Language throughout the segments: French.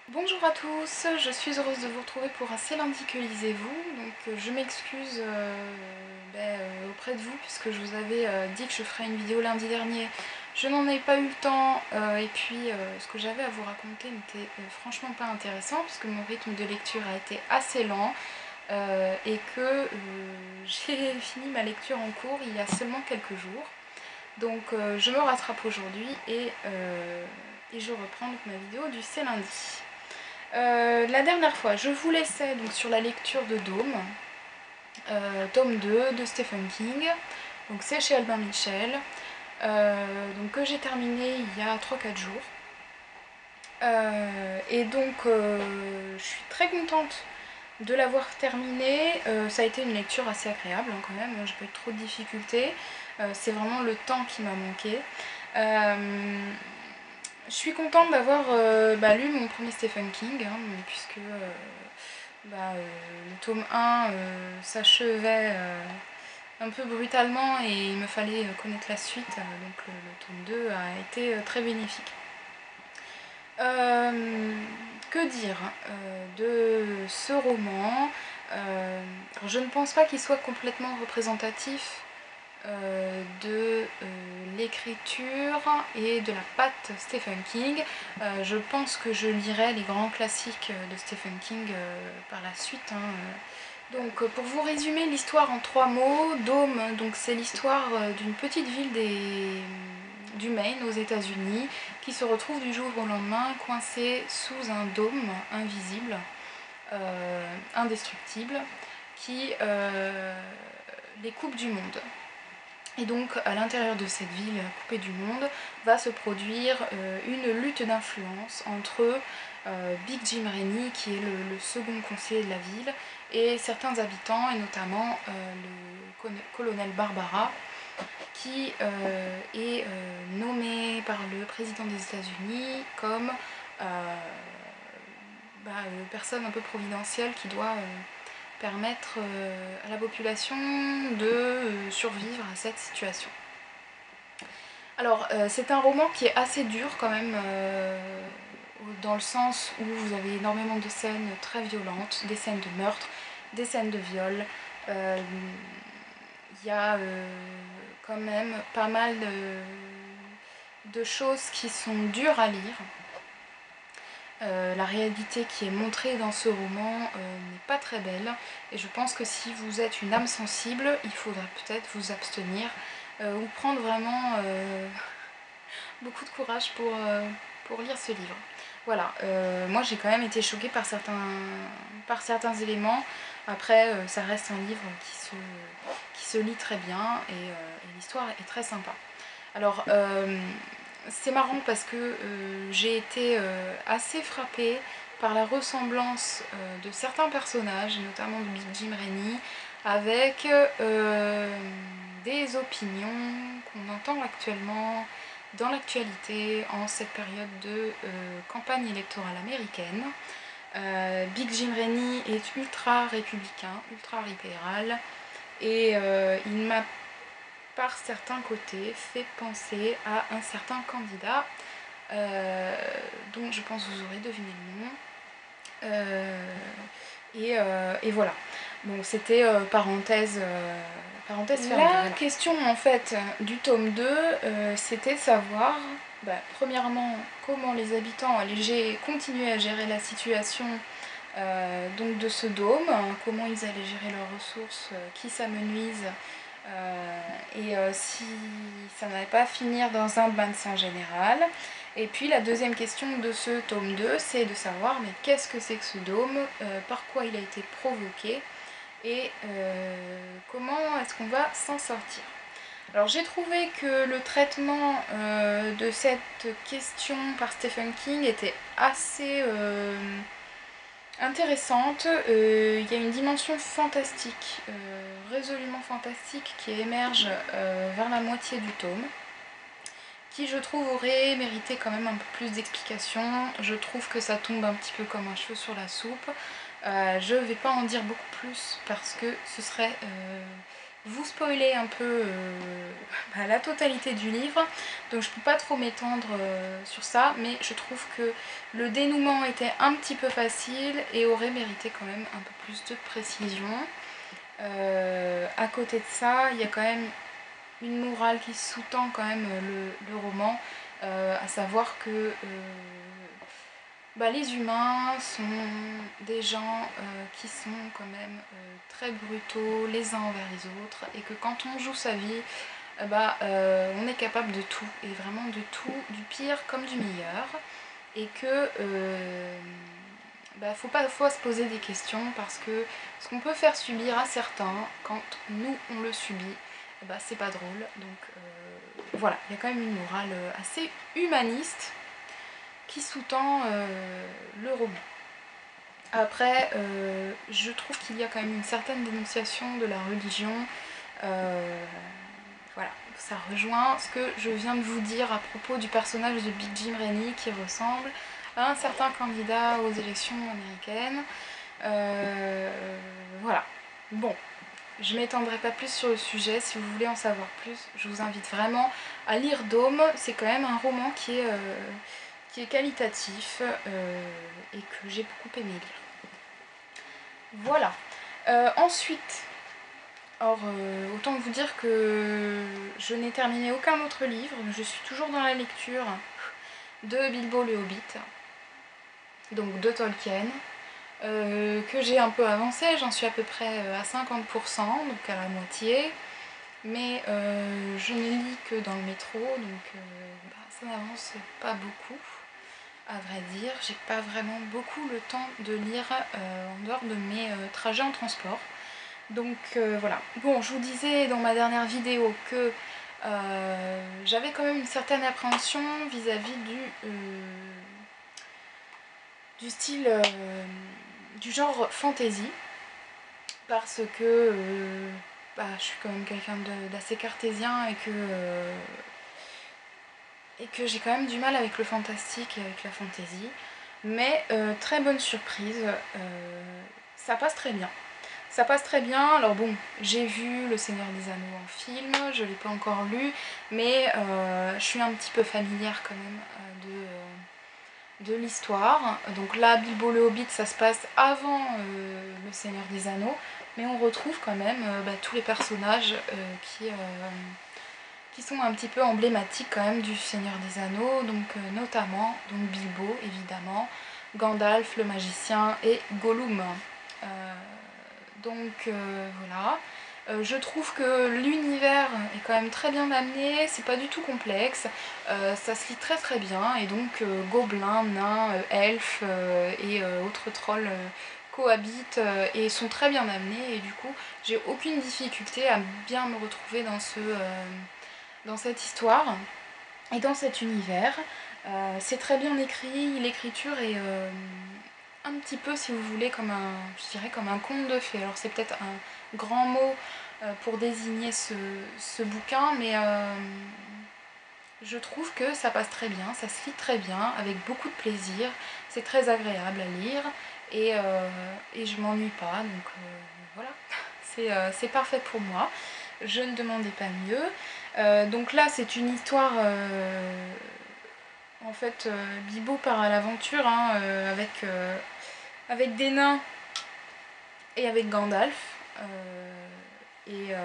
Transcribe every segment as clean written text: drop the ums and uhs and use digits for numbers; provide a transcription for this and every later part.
Bonjour à tous, je suis heureuse de vous retrouver pour un C'est lundi que lisez-vous. Donc je m'excuse auprès de vous puisque je vous avais dit que je ferais une vidéo lundi dernier. Je n'en ai pas eu le temps et puis ce que j'avais à vous raconter n'était franchement pas intéressant puisque mon rythme de lecture a été assez lent et que j'ai fini ma lecture en cours il y a seulement quelques jours. Donc je me rattrape aujourd'hui et je reprends donc ma vidéo du C'est lundi. La dernière fois, je vous laissais donc sur la lecture de Dôme, tome 2 de Stephen King. Donc c'est chez Albin Michel, donc que j'ai terminé il y a 3-4 jours. Et donc je suis très contente de l'avoir terminé. Ça a été une lecture assez agréable quand même, j'ai pas eu trop de difficultés. C'est vraiment le temps qui m'a manqué. Je suis contente d'avoir lu mon premier Stephen King, puisque le tome 1 s'achevait un peu brutalement et il me fallait connaître la suite, donc le tome 2 a été très bénéfique. Que dire de ce roman? Je ne pense pas qu'il soit complètement représentatif de l'écriture et de la patte Stephen King. Je pense que je lirai les grands classiques de Stephen King par la suite. Donc pour vous résumer l'histoire en 3 mots, Dôme, c'est l'histoire d'une petite ville du Maine aux États-Unis qui se retrouve du jour au lendemain coincée sous un dôme invisible, indestructible, qui les coupe du monde. Et donc à l'intérieur de cette ville coupée du monde va se produire une lutte d'influence entre Big Jim Rennie, qui est le second conseiller de la ville, et certains habitants, et notamment le colonel Barbara, qui est nommé par le président des États-Unis comme personne un peu providentielle qui doit permettre à la population de survivre à cette situation. Alors c'est un roman qui est assez dur quand même, dans le sens où vous avez énormément de scènes très violentes, des scènes de meurtre, des scènes de viol. Il y a quand même pas mal de choses qui sont dures à lire. La réalité qui est montrée dans ce roman n'est pas très belle, et je pense que si vous êtes une âme sensible, il faudra peut-être vous abstenir ou prendre vraiment beaucoup de courage pour lire ce livre. Voilà, moi j'ai quand même été choquée par certains éléments. Après, ça reste un livre qui se lit très bien et l'histoire est très sympa. Alors, c'est marrant parce que j'ai été assez frappée par la ressemblance de certains personnages, notamment de Big Jim Rennie, avec des opinions qu'on entend actuellement dans l'actualité en cette période de campagne électorale américaine. Big Jim Rennie est ultra républicain, ultra libéral, et il m'a par certains côtés fait penser à un certain candidat dont je pense que vous aurez deviné le nom. Et voilà. Bon, c'était parenthèse fermée. La voilà. Question en fait du tome 2, c'était de savoir, premièrement, comment les habitants allaient continuer à gérer la situation donc de ce dôme, comment ils allaient gérer leurs ressources qui s'amenuisent, et si ça n'allait pas finir dans un bain de sang général. Et puis la deuxième question de ce tome 2, c'est de savoir mais qu'est-ce que c'est que ce dôme, par quoi il a été provoqué et comment est-ce qu'on va s'en sortir. Alors j'ai trouvé que le traitement de cette question par Stephen King était assez intéressante. Il y a une dimension fantastique, résolument fantastique, qui émerge vers la moitié du tome, qui je trouve aurait mérité quand même un peu plus d'explications. Je trouve que ça tombe un petit peu comme un cheveu sur la soupe. Je ne vais pas en dire beaucoup plus parce que ce serait vous spoiler un peu la totalité du livre, donc je peux pas trop m'étendre sur ça, mais je trouve que le dénouement était un petit peu facile et aurait mérité quand même un peu plus de précision. À côté de ça, il y a quand même une morale qui sous-tend quand même le roman, à savoir que les humains sont des gens qui sont quand même très brutaux les uns envers les autres, et que quand on joue sa vie, on est capable de tout, et vraiment de tout, du pire comme du meilleur, et que faut se poser des questions, parce que ce qu'on peut faire subir à certains, quand nous on le subit, c'est pas drôle. Donc voilà, il y a quand même une morale assez humaniste qui sous-tend le roman. Après, je trouve qu'il y a quand même une certaine dénonciation de la religion. Voilà, ça rejoint ce que je viens de vous dire à propos du personnage de Big Jim Rennie, qui ressemble à un certain candidat aux élections américaines. Voilà. Bon, je m'étendrai pas plus sur le sujet. Si vous voulez en savoir plus, je vous invite vraiment à lire Dôme. C'est quand même un roman qui est qualitatif et que j'ai beaucoup aimé lire. Voilà. Ensuite, autant vous dire que je n'ai terminé aucun autre livre. Je suis toujours dans la lecture de Bilbo le Hobbit, donc de Tolkien, que j'ai un peu avancé. J'en suis à peu près à 50%, donc à la moitié. Mais je ne lis que dans le métro, donc ça n'avance pas beaucoup. À vrai dire, j'ai pas vraiment beaucoup le temps de lire en dehors de mes trajets en transport. Donc voilà. Bon, je vous disais dans ma dernière vidéo que j'avais quand même une certaine appréhension vis-à-vis du style, du genre fantasy, parce que je suis quand même quelqu'un d'assez cartésien, et que j'ai quand même du mal avec le fantastique et avec la fantaisie. Mais très bonne surprise, ça passe très bien. Ça passe très bien. Alors bon, j'ai vu Le Seigneur des Anneaux en film, je ne l'ai pas encore lu, mais je suis un petit peu familière quand même de l'histoire. Donc là, Bilbo le Hobbit, ça se passe avant Le Seigneur des Anneaux, mais on retrouve quand même tous les personnages qui sont un petit peu emblématiques quand même du Seigneur des Anneaux, donc notamment Bilbo évidemment, Gandalf le magicien et Gollum. Voilà. Je trouve que l'univers est quand même très bien amené, c'est pas du tout complexe, ça se lit très très bien, et donc gobelins, nains, elfes et autres trolls cohabitent et sont très bien amenés, et du coup j'ai aucune difficulté à bien me retrouver dans cette histoire et dans cet univers. C'est très bien écrit, l'écriture est un petit peu, si vous voulez, je dirais comme un conte de fées. Alors c'est peut-être un grand mot pour désigner ce bouquin, mais je trouve que ça passe très bien, ça se lit très bien, avec beaucoup de plaisir, c'est très agréable à lire, et je m'ennuie pas, donc voilà, c'est parfait pour moi. Je ne demandais pas mieux. Donc là, c'est une histoire... en fait, Bilbo part à l'aventure avec des nains et avec Gandalf. Et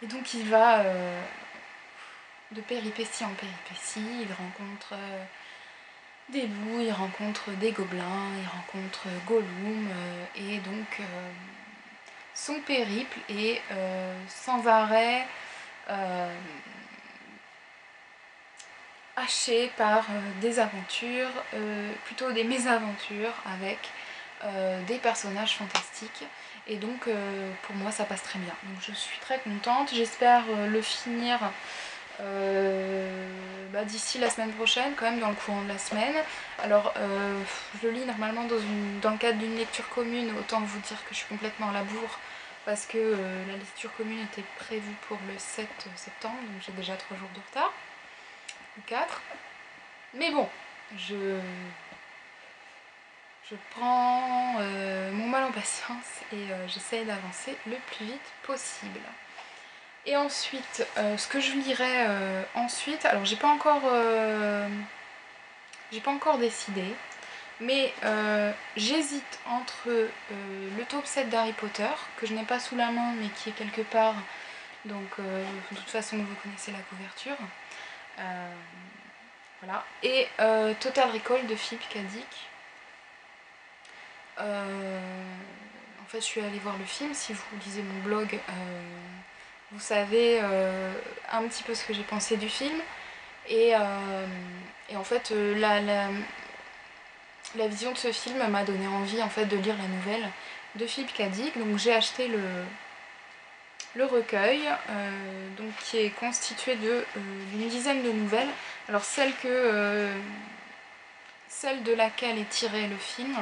donc il va de péripétie en péripétie. Il rencontre des loups, il rencontre des gobelins, il rencontre Gollum. Et donc son périple est sans arrêt haché par des aventures, plutôt des mésaventures avec des personnages fantastiques, et donc pour moi ça passe très bien. Donc je suis très contente, j'espère le finir d'ici la semaine prochaine, quand même dans le courant de la semaine. Alors je le lis normalement dans le cadre d'une lecture commune, autant vous dire que je suis complètement à la bourre, parce que la lecture commune était prévue pour le 7 septembre, donc j'ai déjà 3 jours de retard. 4. Mais bon, je prends mon mal en patience et j'essaye d'avancer le plus vite possible. Et ensuite, ce que je lirai ensuite, alors j'ai pas encore décidé, mais j'hésite entre le top 7 d'Harry Potter, que je n'ai pas sous la main mais qui est quelque part, donc de toute façon vous connaissez la couverture, voilà, et Total Recall de Philip K. Dick. En fait je suis allée voir le film, si vous lisez mon blog vous savez un petit peu ce que j'ai pensé du film, et en fait la vision de ce film m'a donné envie en fait de lire la nouvelle de Philip K. Dick. Donc j'ai acheté le recueil, donc, qui est constitué d'une dizaine de nouvelles. Alors celle de laquelle est tiré le film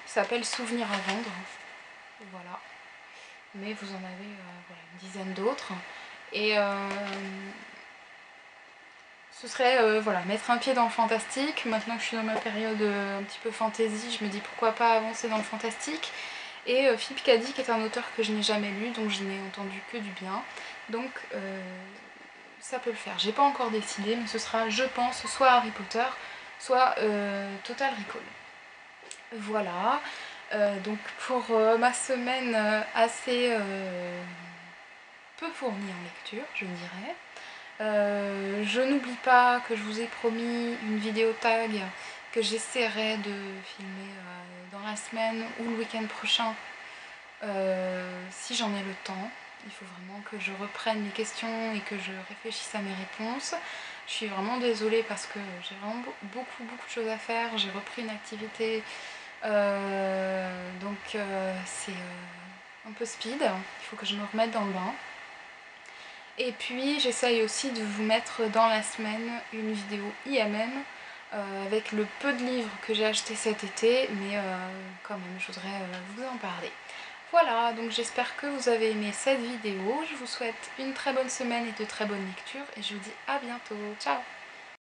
s'appelle Souvenir à vendre, voilà. Mais vous en avez voilà, une dizaine d'autres. Et ce serait voilà, mettre un pied dans le fantastique. Maintenant que je suis dans ma période un petit peu fantasy, je me dis pourquoi pas avancer dans le fantastique. Et Philip K. Dick est un auteur que je n'ai jamais lu, donc je n'ai entendu que du bien. Donc ça peut le faire. J'ai pas encore décidé, mais ce sera, je pense, soit Harry Potter, soit Total Recall. Voilà. Donc pour ma semaine assez peu fournie en lecture, je dirais. Je n'oublie pas que je vous ai promis une vidéo tag que j'essaierai de filmer dans la semaine ou le week-end prochain, si j'en ai le temps. Il faut vraiment que je reprenne mes questions et que je réfléchisse à mes réponses. Je suis vraiment désolée parce que j'ai vraiment beaucoup de choses à faire. J'ai repris une activité, donc c'est un peu speed. Il faut que je me remette dans le bain. Et puis j'essaye aussi de vous mettre dans la semaine une vidéo IMM avec le peu de livres que j'ai acheté cet été, mais quand même je voudrais vous en parler. Voilà, donc j'espère que vous avez aimé cette vidéo. Je vous souhaite une très bonne semaine et de très bonnes lectures et je vous dis à bientôt. Ciao!